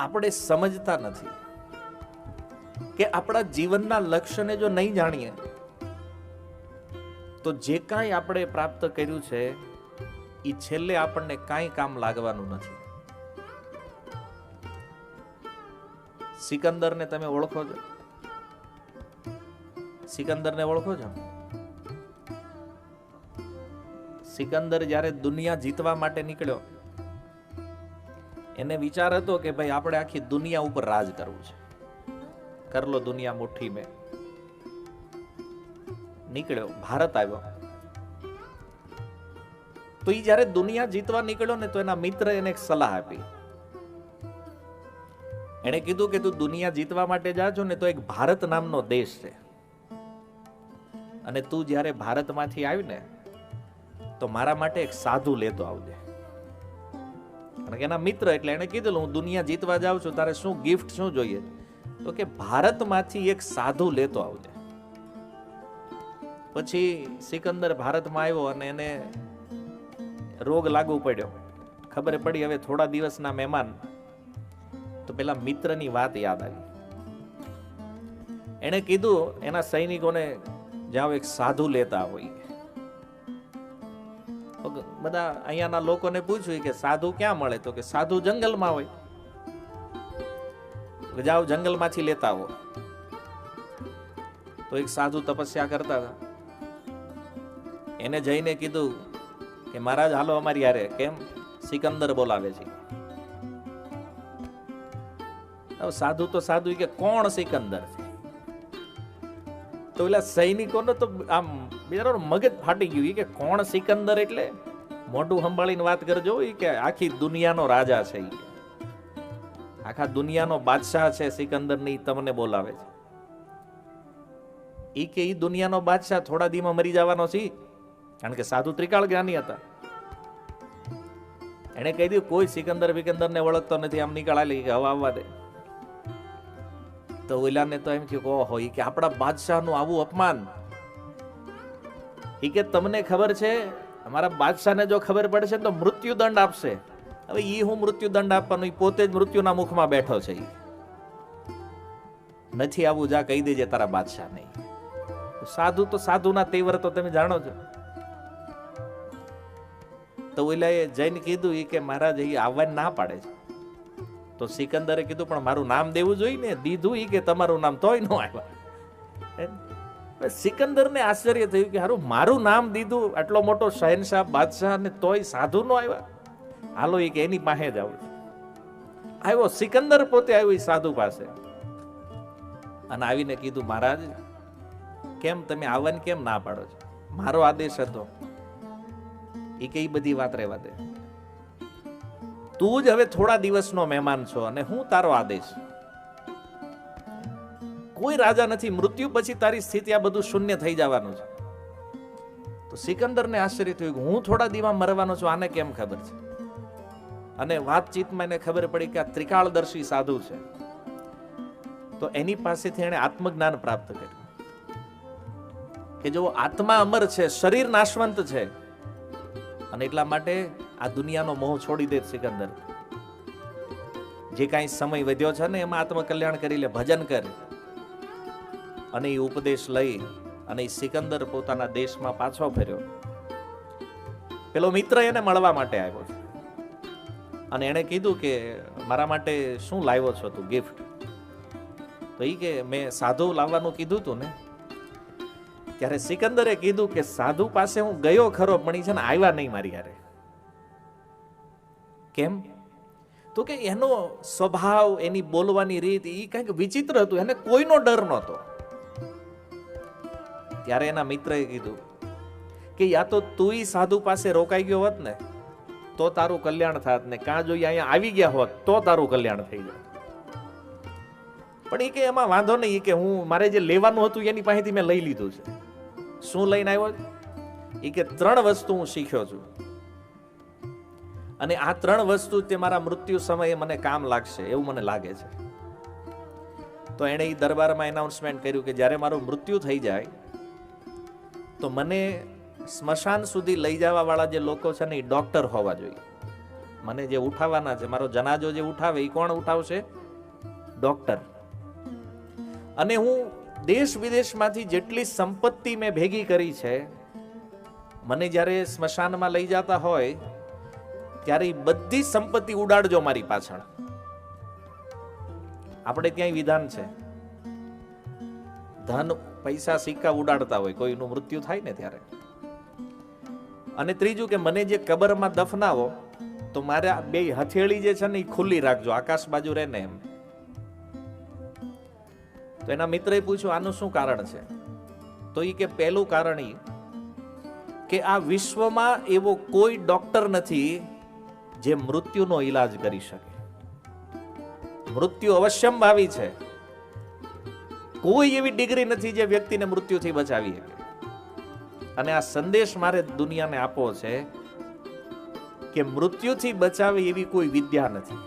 આપણે સમજતા નથી કે આપણા જીવનના લક્ષ્યને જો નહીં જાણીએ તો જે કાંઈ આપણે પ્રાપ્ત કર્યું છે એ છેલ્લે આપણને કાંઈ કામ લાગવાનું નથી. સિકંદરને તમે ઓળખો છો? સિકંદરને ઓળખો છો? સિકંદર જ્યારે દુનિયા જીતવા માટે નીકળ્યો, એને વિચાર હતો કે ભાઈ આપણે આખી દુનિયા ઉપર રાજ કરવું છે, કર લો દુનિયા મુઠ્ઠી મેં. નીકળ્યો, ભારત આવ્યો. તો એ જ્યારે દુનિયા જીતવા નીકળ્યો ને, તો એના મિત્ર એને એક સલાહ આપી. એને કીધું કે તું દુનિયા જીતવા માટે જા છો ને, તો એક ભારત નામનો દેશ છે, અને તું જ્યારે ભારતમાંથી આવી ને તો મારા માટે એક સાધુ લેતો આવજે. અને એના મિત્ર એટલે એને કીધું હું દુનિયા જીતવા જાઉં છું, તારે શું ગિફ્ટ શું જોઈએ? તો કે ભારતમાંથી એક સાધુ લેતો આવજે. પછી સિકંદર ભારતમાં આવ્યો અને એને રોગ લાગુ પડ્યો. ખબર પડી હવે થોડા દિવસના મહેમાન. તો પેલા મિત્રની વાત યાદ આવી. એને કીધું એના સૈનિકોને જાઓ એક સાધુ લેતા હોય. બધા અહીંયાના લોકોને પૂછ્યું કે સાધુ ક્યાં મળે? તો કે સાધુ જંગલમાં હોય. જાઓ જંગલમાંથી લેતા આવો. તો એક સાધુ તપસ્યા કરતા હતા. એને જઈને કીધું કે મહારાજ હાલો અમારી યારે. કેમ? સિકંદર બોલાવે છે. સાધુ તો સાધુ કે કોણ સિકંદર? તો પેલા સૈનિકોને તો આમ બિચારો મગજ ફાટી ગયું કે કોણ સિકંદર એટલે મોઢું સંભાળીને વાત કરજો. કે આખી દુનિયાનો રાજા છે, આખા દુનિયાનો બાદશાહ છે સિકંદર ની, તમને બોલાવે છે. ઈ કે ઈ દુનિયાનો બાદશાહ થોડા દીમાં મરી જવાનો છે, કારણ કે સાધુ ત્રિકાળ જ્ઞાની હતા. એને કહી દીધું કોઈ સિકંદર વિકંદર ને ઓળખતો નથી, આમ નીકળા લે કે હવા આવવા દે. તો ઓલાને તો એમ થયું ઓહો, ઈ કે આપણા બાદશાહનું આવું અપમાન. ઈ કે તમને ખબર છે અમારા બાદશાહને જો ખબર પડશે તો મૃત્યુદંડ આપશે. હવે ઈ હું મૃત્યુદંડ આપવાનું? ઈ પોતે જ મૃત્યુના મુખમાં બેઠો છે. નથી આવું, જા કહી દેજે તારા બાદશાહ નહીં. સાધુ તો સાધુના તેવર તો તમે જાણો છો. તો ઓલાએ જઈને કીધું ઈ કે મહારાજ એ આવવાની ના પાડે છે. તો સિકંદરે કીધું પણ મારું નામ દેવું જોઈએ ને. દીધું ઈ કે તમારું નામ, તોય ન આવ્યા. સિકંદરને આશ્ચર્ય થયું કે હારું મારું નામ દીધું, આટલો મોટો શહેનશાહ બાદશાહ, ને તોય સાધુ નો આવ્યા. હાલો ઈ કે એની પાસે જ આવું. આવ્યો સિકંદર પોતે આવ્યો સાધુ પાસે, અને આવીને કીધું મહારાજ કેમ તમે આવવાની કેમ ના પાડો છો? મારો આદેશ હતો. ઈ કે ઈ બધી વાત રહેવા દે. તું જ હવે થોડા દિવસનો મહેમાન છો અને હું તારો આદેશ. કોઈ રાજા નથી, મૃત્યુ પછી તારી સ્થિતિ આ બધું શૂન્ય થઈ જવાનું છે. તો સિકંદરને આશ્ચર્ય થયું કે હું થોડા દીમાં મરવાનો છું, આને કેમ ખબર છે? અને વાતચીતમાં એને ખબર પડી કે આ ત્રિકાળદર્શી સાધુ છે. તો એની પાસેથી એને આત્મજ્ઞાન પ્રાપ્ત કર્યું કે જો આત્મા અમર છે, શરીર નાશવંત છે, અને એટલા માટે આ દુનિયાનો મોહ છોડી દે સિકંદર. જે કાંઈ સમય વધ્યો છે ને એમાં આત્મકલ્યાણ કરી લે, ભજન કર. અને એ ઉપદેશ લઈ અને સિકંદર પોતાના દેશમાં પાછો ફર્યો. પેલો મિત્ર એને મળવા માટે આવ્યો છે અને એને કીધું કે મારા માટે શું લાવ્યો છો તું ગિફ્ટ? તો એ કે મેં સાધુ લાવવાનું કીધું તું ને. ત્યારે સિકંદરે કીધું કે સાધુ પાસે હું ગયો ખરો, પણ એ છે ને આવ્યા નહીં મારી હારે. કેમ? તો કે એનો સ્વભાવ, એની બોલવાની રીત એ કંઈક વિચિત્ર હતું, એને કોઈનો ડર નહોતો. ત્યારે એના મિત્રએ કીધું કે યા તો તું સાધુ પાસે રોકાઈ ગયો હોત ને તો તારું કલ્યાણ થાત, ને કાં જો અહીંયા આવી ગયા હોત તો તારું કલ્યાણ થઈ જાય. પણ એ કે એમાં વાંધો નહીં, કે હું મારે જે લેવાનું હતું એની પાસેથી મેં લઈ લીધું છે. શું લઈને આવ્યો? એ કે 3 વસ્તુ હું શીખ્યો છું, અને આ 3 વસ્તુ તે મારા મૃત્યુ સમયે મને કામ લાગશે એવું મને લાગે છે. તો એણે એ દરબારમાં એનાઉન્સમેન્ટ કર્યું કે જ્યારે મારું મૃત્યુ થઈ જાય તો મને સ્મશાન સુધી લઈ જવા વાળા જે લોકો છે ને એ ડોક્ટર હોવા જોઈએ. મને જે ઉઠાવવાના છે, મારો જનાજો જે ઉઠાવે એ કોણ ઉઠાવશે? ડોક્ટર. અને હું દેશ વિદેશમાંથી જેટલી સંપત્તિ મેં ભેગી કરી છે, મને જ્યારે સ્મશાનમાં લઈ જતા હોય ત્યારે બધી સંપત્તિ ઉડાડજો મારી પાછળ. આપણે ત્યાંય વિધાન છે, ધન પૈસા સિક્કા ઉડાડતા હોય કોઈનું મૃત્યુ થાય ને ત્યારે. અને ત્રીજું કે મને જે કબરમાં દફનાવો તો મારે બે હથેળી જે છે ને એ ખુલ્લી રાખજો, આકાશ બાજુ રહે ને એમ. તો એના મિત્રએ પૂછ્યું આનું શું કારણ છે? તો એ કે પહેલું કારણ એ કે આ વિશ્વમાં એવો કોઈ ડોક્ટર નથી જે મૃત્યુનો ઈલાજ કરી શકે. મૃત્યુ અવશ્યંભાવી છે. કોઈ એવી ડિગ્રી નથી જે વ્યક્તિને મૃત્યુથી બચાવી શકે. અને આ સંદેશ મારે દુનિયાને આપવો છે કે મૃત્યુથી બચાવે એવી કોઈ વિદ્યા નથી.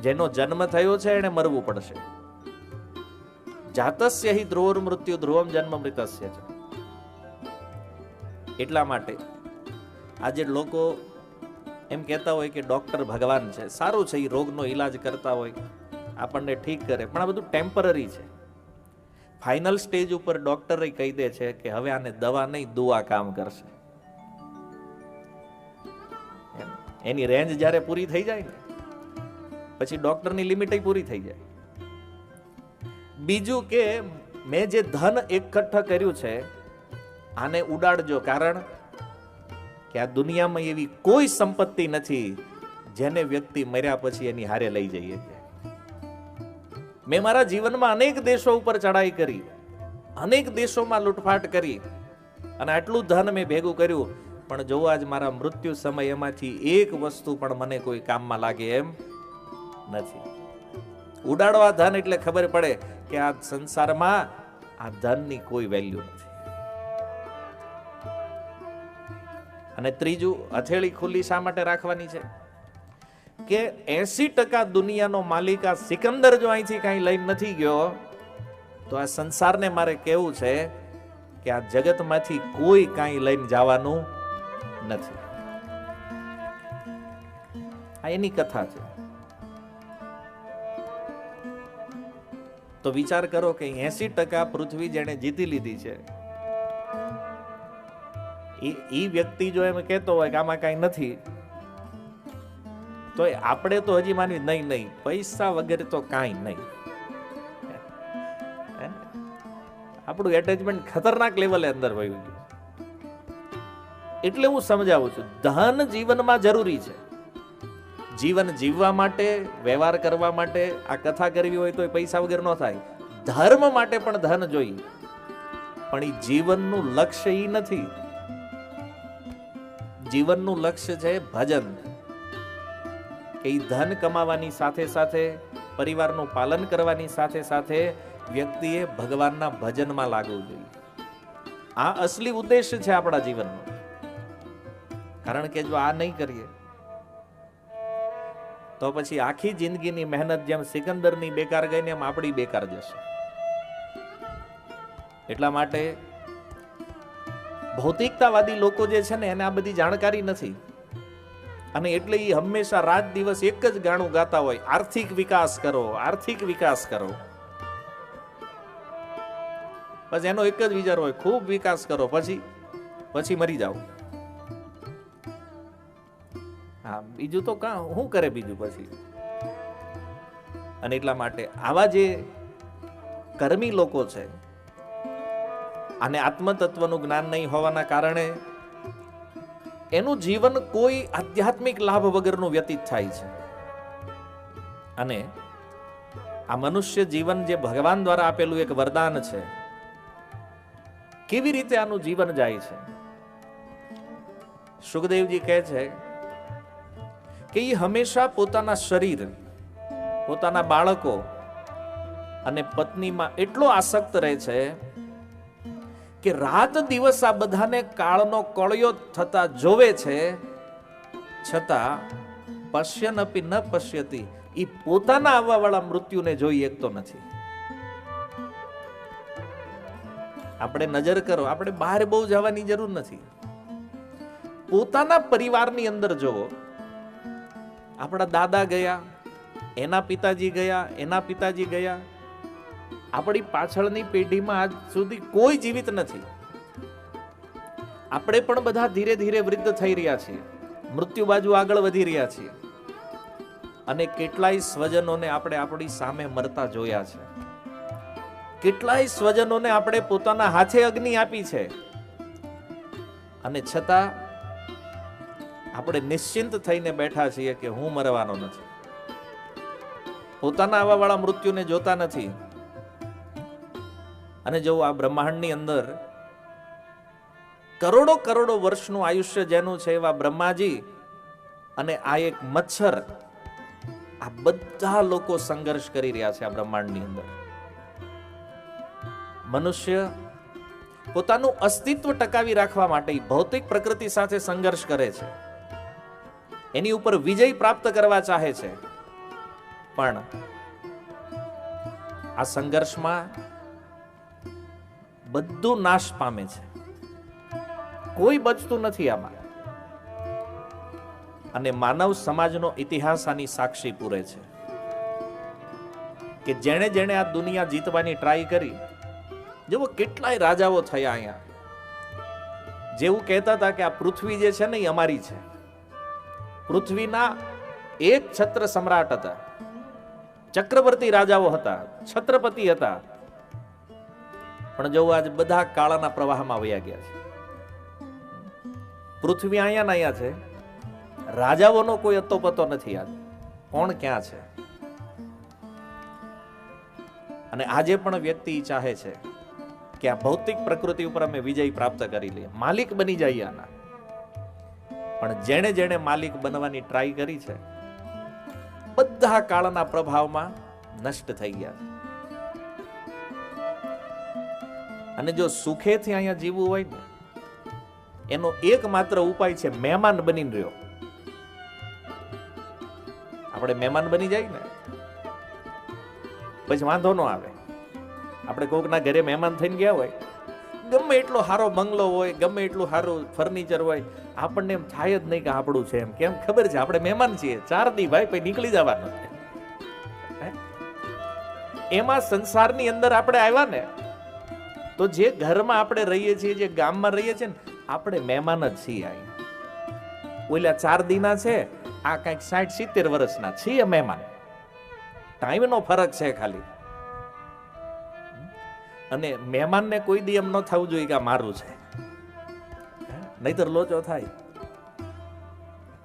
જેનો જન્મ થયો છે એને મરવું પડશે. જાતસ્ય હિ ધ્રુવર મૃત્યુ ધ્રુવમ જન્મ મૃતસ્ય છે. એટલા માટે આજે લોકો એમ કહેતા હોય કે ડોક્ટર ભગવાન છે. સારું છે, એ રોગનો ઈલાજ કરતા હોય, આપણને ઠીક કરે, પણ આ બધું ટેમ્પરરી છે. ફાઇનલ સ્ટેજ ઉપર ડોક્ટર કહી દે છે કે હવે આને દવા નહીં દુઆ કામ કરશે. એની રેન્જ જ્યારે પૂરી થઈ જાય ને પછી ડોક્ટરની લિમિટ પૂરી થઈ જાય. બીજું કે મેં જે ધન એકઠા કર્યું છે આને ઉડાડજો, કારણ કે આ દુનિયામાં એવી કોઈ સંપત્તિ નથી જેને વ્યક્તિ મર્યા પછી એની હારે લઈ જઈએ છીએ. મેં મારા જીવનમાં અનેક દેશો ઉપર ચડાઈ કરી, અનેક દેશોમાં લૂંટફાટ કરી, અને આટલું ધન મેં ભેગું કર્યું, પણ જો આજ મારા મૃત્યુ સમય એમાંથી એક વસ્તુ પણ મને કોઈ કામમાં લાગે એમ નથી. ઉડાડવા ધન એટલે ખબર પડે કે આ સંસારમાં આ ધનની કોઈ વેલ્યુ નથી. અને ત્રીજું, હથેળી ખુલ્લી શા માટે રાખવાની છે? કે 80% દુનિયાનો માલિક આ સિકંદર જો અહીંથી કઈ લઈને નથી ગયો તો આ સંસારને મારે કહેવું છે કે આ જગતમાંથી કોઈ કઈ લઈને જવાનું નથી. આ એની કથા છે. તો વિચાર કરો કે 80% પૃથ્વી જેને જીતી લીધી છે, એ વ્યક્તિ જો એમ કહેતો હોય કે આમાં કઈ નથી, તો આપણે તો હજી માનવી નહીં, પૈસા વગેરે તો કાંઈ નહીં. આપણું એટેચમેન્ટ ખતરનાક લેવલે અંદર વયું ગયું. એટલે હું સમજાવું છું, ધન જીવનમાં જરૂરી છે. જીવન જીવવા માટે, વ્યવહાર કરવા માટે, આ કથા કરવી હોય તો પૈસા વગર ન થાય. ધર્મ માટે પણ ધન જોઈએ, પણ એ જીવનનું લક્ષ્ય એ નથી. જીવનનું લક્ષ્ય છે ભજન. કે ધન કમાવાની સાથે સાથે, પરિવારનું પાલન કરવાની સાથે સાથે વ્યક્તિએ ભગવાનના ભજનમાં લાગવું જોઈએ. આ અસલી ઉદ્દેશ્ય છે આપણા જીવનનો. કારણ કે જો આ નહીં કરીએ તો પછી આખી જિંદગીની મહેનત જેમ સિકંદરની બેકાર ગઈ ને એમ આપણી બેકાર જશે. એટલા માટે ભૌતિકતાવાદી લોકો જે છે ને એને આ બધી જાણકારી નથી, અને એટલે એ હંમેશા રાત દિવસ એક જ ગાણું ગાતા હોય, આર્થિક વિકાસ કરો, આર્થિક વિકાસ કરો. બસ એનો એક જ વિચાર હોય, ખૂબ વિકાસ કરો, પછી મરી જાઓ. હા, બીજું તો શું કરે બીજું પછી. અને એટલા માટે આવા જે કર્મી લોકો છે, અને આત્મતત્વનું જ્ઞાન નહીં હોવાના કારણે એનું જીવન કોઈ આધ્યાત્મિક લાભ વગરનું વ્યતીત થાય છે. અને આ મનુષ્ય જીવન જે ભગવાન દ્વારા આપેલું એક વરદાન છે, કેવી રીતે આનું જીવન જાય છે? સુખદેવજી કહે છે કે એ હંમેશા પોતાના શરીર, પોતાના બાળકો અને પત્નીમાં એટલો આસક્ત રહે છે કે રાત દિવસ આ બધાને કાળનો કળિયો થતા જોવે છે, છતાં પશ્યનપી ન પશ્યતિ, એ પોતાના આવવા વાળા મૃત્યુને જોઈ એકતો નથી. આપણે નજર કરો, આપણે બહાર બહુ જવાની જરૂર નથી. પોતાના પરિવારની અંદર જોવો આપણા દાદા ગયા, એના પિતાજી ગયા, એના પિતાજી ગયા. આપણી પાછળની પેઢીમાં આજ સુધી કોઈ જીવિત નથી. આપણે પણ બધા ધીરે ધીરે વૃદ્ધ થઈ રહ્યા છીએ, મૃત્યુ બાજુ આગળ વધી રહ્યા છીએ. અને કેટલાય સ્વજનોને આપણે આપણી સામે મરતા જોયા છે. કેટલાય સ્વજનોને આપણે પોતાના હાથે અગ્નિ આપી છે, અને છતાં આપણે નિશ્ચિંત થઈને બેઠા છીએ કે હું મરવાનો નથી. પોતાના આવા વાળા મૃત્યુને જોતા નથી. અને જો આ બ્રહ્માંડની અંદર કરોડો કરોડો વર્ષનું આયુષ્ય જેનું છે, એવા બ્રહ્માજી અને આ એક મચ્છર, આ બધા લોકો સંઘર્ષ કરી રહ્યા છે આ બ્રહ્માંડની અંદર. મનુષ્ય પોતાનું અસ્તિત્વ ટકાવી રાખવા માટે ભૌતિક પ્રકૃતિ સાથે સંઘર્ષ કરે છે, એની ઉપર વિજય પ્રાપ્ત કરવા ચાહે છે. પણ આ સંઘર્ષમાં બધું નાશ પામે છે, કોઈ બચતું નથી આમાં. અને માનવ સમાજનો ઇતિહાસ આની સાક્ષી પૂરે છે કે જેણે જેણે આ દુનિયા જીતવાની ટ્રાય કરી, જેવો કેટલાય રાજાઓ થયા અહીંયા, જેવું કહેતા હતા કે આ પૃથ્વી જે છે ને એ અમારી છે. પૃથ્વીના એક છત્ર સમ્રાટ હતા, ચક્રવર્તી રાજાઓ હતા, છત્રપતિ હતા. પણ જો આજ બધા કાળાના પ્રવાહમાં વયા ગયા છે. પૃથ્વી અહીંયા ને અહીંયા છે, રાજાઓનો કોઈ અતોપતો નથી. આજ કોણ ક્યાં છે? અને આજે પણ વ્યક્તિ ચાહે છે કે આ ભૌતિક પ્રકૃતિ ઉપર અમે વિજય પ્રાપ્ત કરી લઈએ, માલિક બની જઈએ આના. પણ જેણે જેણે માલિક બનવાની ટ્રાય કરી છે, બધા કાળના પ્રભાવમાં નષ્ટ થઈ ગયા છે. અને જો સુખેથી અહીંયા જીવવું હોય ને, એનો એકમાત્ર ઉપાય છે મહેમાન બનીને રહ્યો. આપણે મહેમાન બની જાય ને પછી વાંધો ન આવે. આપણે કોકના ઘરે મહેમાન થઈને ગયા હોય, ગમે એટલો સારો બંગલો હોય, ગમે એટલું સારું ફર્નિચર હોય, આપણને એમ થાય જ નહીં કે આપણું છે. એમ કેમ? ખબર છે આપણે મહેમાન છીએ, 4 દી ભાઈ પછી નીકળી જવાનું. એમાં સંસારની અંદર આપણે આવ્યા ને, તો જે ઘરમાં આપણે રહીએ છીએ, જે ગામમાં રહીએ છીએ ને, આપણે મહેમાન જ છીએ. અહીંયા ઓલા 4 દીના છે, આ કઈક 60-70 વર્ષના છીએ મહેમાન. ટાઈમનો ફરક છે ખાલી. અને મહેમાનને કોઈ દી એમ ન થવું જોઈએ કે આ મારું છે, નહીતર લોચો થાય.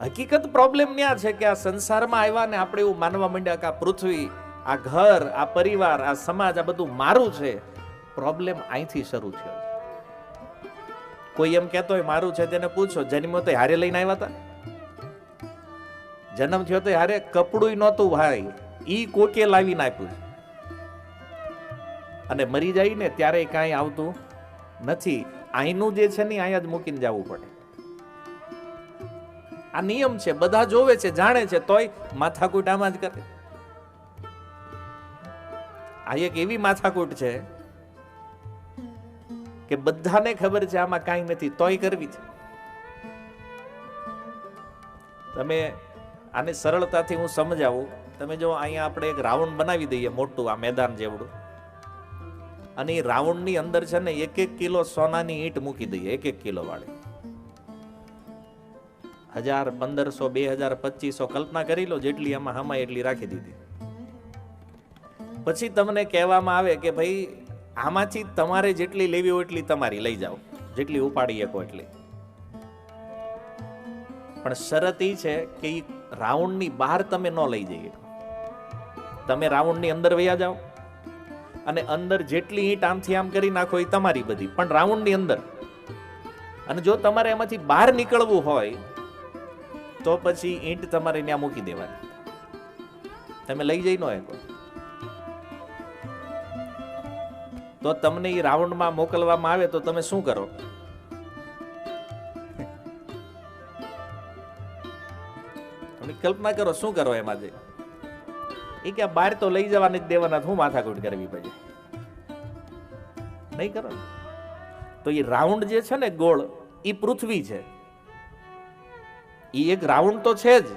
હકીકત પ્રોબ્લેમ ન્યા છે કે આ સંસારમાં આવ્યા ને આપણે એવું માનવા માંડ્યા કે આ પૃથ્વી, આ ઘર, આ પરિવાર, આ સમાજ, આ બધું મારું છે. પ્રોબ્લેમ અહીંથી શરૂ થયો. કોઈ એમ કહેતો હોય મારું છે, તેને પૂછો જન્મ્યો તો હારે લઈને આવ્યા હતા? જન્મ થયો તો હારે કપડું નહોતું ભાઈ, ઈ કોકે લાવીને આપ્યું. અને મરી જાય ને ત્યારે કાંઈ આવતું નથી. અહીંનું જે છે ને અહીંયા જ મૂકીને જવું પડે. આ નિયમ છે, બધા જોવે છે, જાણે છે, તોય માથાકૂટ આમાં જ કરે. આ એક એવી માથાકૂટ છે કે બધાને ખબર છે આમાં કાંઈ નથી, તોય કરવી છે. તમે આને સરળતાથી હું સમજાવું. તમે જો અહીંયા આપણે એક રાઉન્ડ બનાવી દઈએ મોટું, આ મેદાન જેવડું, અને એ રાઉન્ડની અંદર છે ને 1-1 કિલો સોનાની ઈંટ મૂકી દઈએ, 1-1 કિલો વાળી. 1000, 1500, 2000, 2500 કલ્પના કરી લો, જેટલી આમાં હમાય એટલી રાખી દીધી. પછી તમને કહેવામાં આવે કે ભાઈ આમાંથી તમારે જેટલી લેવી હોય એટલી તમારી લઈ જાઓ, જેટલી ઉપાડી શકો એટલી. પણ શરત એ છે કે એ રાઉન્ડની બહાર તમે ન લઈ જઈએ. તમે રાઉન્ડની અંદર વયા જાઓ અને અંદર જેટલી ઈંટ આમથી આમ કરી નાખો એ તમારી બધી, પણ રાઉન્ડની અંદર. અને જો તમારે એમાંથી બહાર નીકળવું હોય તો પછી ઈંટ તમારે ત્યાં મૂકી દેવાની, તમે લઈ જઈ ન શકો. તો તમને એ રાઉન્ડમાં મોકલવામાં આવે તો તમે શું કરો? કલ્પના કરો શું કરો એમાં? એ કે બહાર તો લઈ જવાની જ દેવાના, હું માથાકૂટ કરવી પછી નહીં કરો. તો એ રાઉન્ડ જે છે ને ગોળ, એ પૃથ્વી છે. એ એક રાઉન્ડ તો છે જ,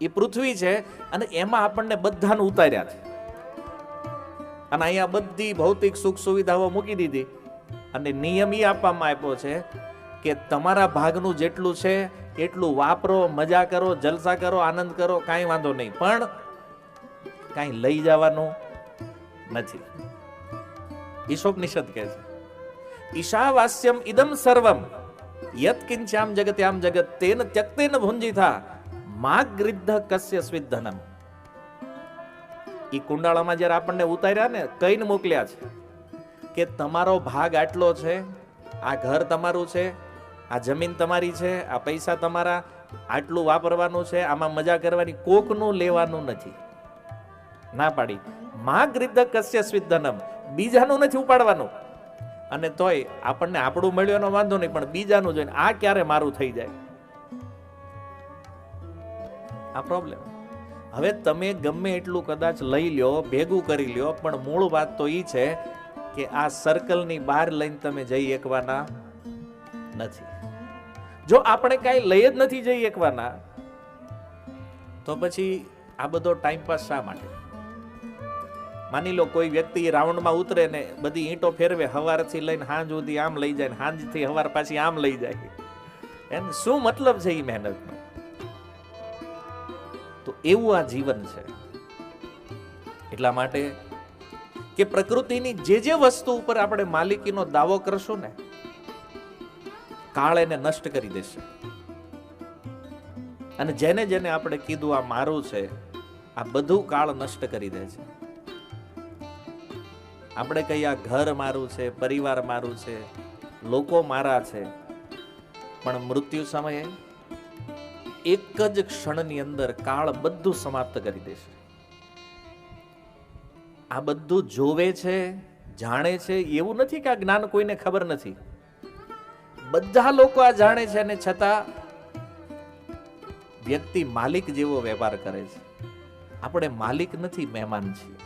એ પૃથ્વી છે અને એમાં આપણને બધાને ઉતાર્યા છે. અને અહીંયા બધી ભૌતિક સુખ સુવિધાઓ મૂકી દીધી અને નિયમ એ આપવામાં આપ્યો છે કે તમારા ભાગનું જેટલું છે એટલું વાપરો, મજા કરો, જલસા કરો, આનંદ કરો, કાંઈ વાંધો નહીં, પણ કાંઈ લઈ જવાનું નથી. ઈશોપનિષદ કહે છે ઈશાવાસ્યમ ઇદમ સર્વમ યત કિંચામ જગત્યામ જગત તેન ત્યક્તેન ભુંજીથા માગૃદ્ધ કસ્ય સ્વિદ્ધનમ. ઈ કુંડાળામાં જ્યારે આપણને ઉતાર્યા ને કઈને મોકલ્યા છે કે તમારો ભાગ આટલો છે, આ ઘર તમારું છે, આ જમીન તમારી છે, આ પૈસા તમારા, આટલું વાપરવાનું છે, આમાં મજા કરવાની, કોકનું લેવાનું નથી. ના પાડી. માગૃદ્ધ કસ્ય સ્વિદ્ધનમ, બીજાનું નથી ઉપાડવાનું. અને તોય આપણને આપણું મળ્યો એનો વાંધો નહીં, પણ બીજાનું જોઈને આ ક્યારે મારું થઈ જાય, આ પ્રોબ્લેમ. હવે તમે ગમે એટલું કદાચ લઈ લ્યો, ભેગું કરી લ્યો, પણ મૂળ વાત તો ઈ છે કે આ સર્કલની બહાર લઈને તમે જઈ એકવાના નથી. જો આપણે કાંઈ લઈ જ નથી જઈ એકવાના તો પછી આ બધો ટાઈમ પાસ શા માટે? માની લો કોઈ વ્યક્તિ રાઉન્ડમાં ઉતરે ને બધી ઈંટો ફેરવે, હવારથી લઈને હાંજ સુધી આમ લઈ જાય, હાંજથી હવાર પાછી આમ લઈ જાય, એને શું મતલબ છે એ મહેનતનો? તો એવું આ જીવન છે. એટલા માટે કે પ્રકૃતિની જે વસ્તુ ઉપર આપણે માલિકીનો દાવો કરશું ને, કાળ એને નષ્ટ કરી દેશે. અને જેને જેને આપણે કીધું આ મારું છે, આ બધું કાળ નષ્ટ કરી દે છે. આપણે કહીએ આ ઘર મારું છે, પરિવાર મારું છે, લોકો મારા છે, પણ મૃત્યુ સમયે એક જ ક્ષણની અંદર કાળ બધું સમાપ્ત કરી દેશે. આ બધું જોવે છે, જાણે છે, એવું નથી કે આ જ્ઞાન કોઈને ખબર નથી. બધા લોકો આ જાણે છે અને છતાં વ્યક્તિ માલિક જેવો વ્યવહાર કરે છે. આપણે માલિક નથી, મહેમાન છીએ.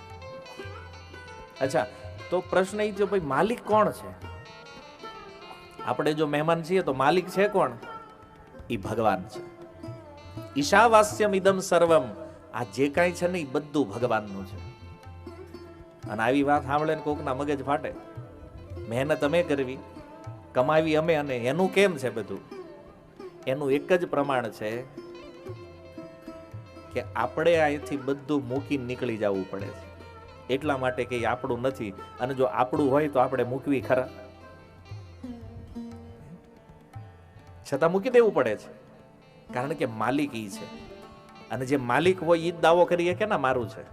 અચ્છા, તો પ્રશ્ન એ છે ભાઈ માલિક કોણ છે? આપણે જો મહેમાન છીએ તો માલિક છે કોણ? ઈ ભગવાન છે. ઈશાવાસ્યમ ઇદમ સર્વમ, આ જે કાંઈ છે ને એ બધું ભગવાનનું છે. અને આવી વાત સાંભળે ને કોકના મગજ ફાટે. મહેનત અમે કરવી, કમાવી અમે, અને એનું કેમ છે બધું? એનું એક જ પ્રમાણ છે કે આપણે અહીંથી બધું મૂકીને નીકળી જવું પડે છે. એટલા માટે કે આપણું નથી, અને જો આપણું હોય તો આપણે મૂકવી ખરા? છતાં મૂકી દેવું પડે છે, કારણ કે માલિક ઈ છે. અને જે માલિક હોય ઈ જ દાવો કરીએ કે ના મારું છે.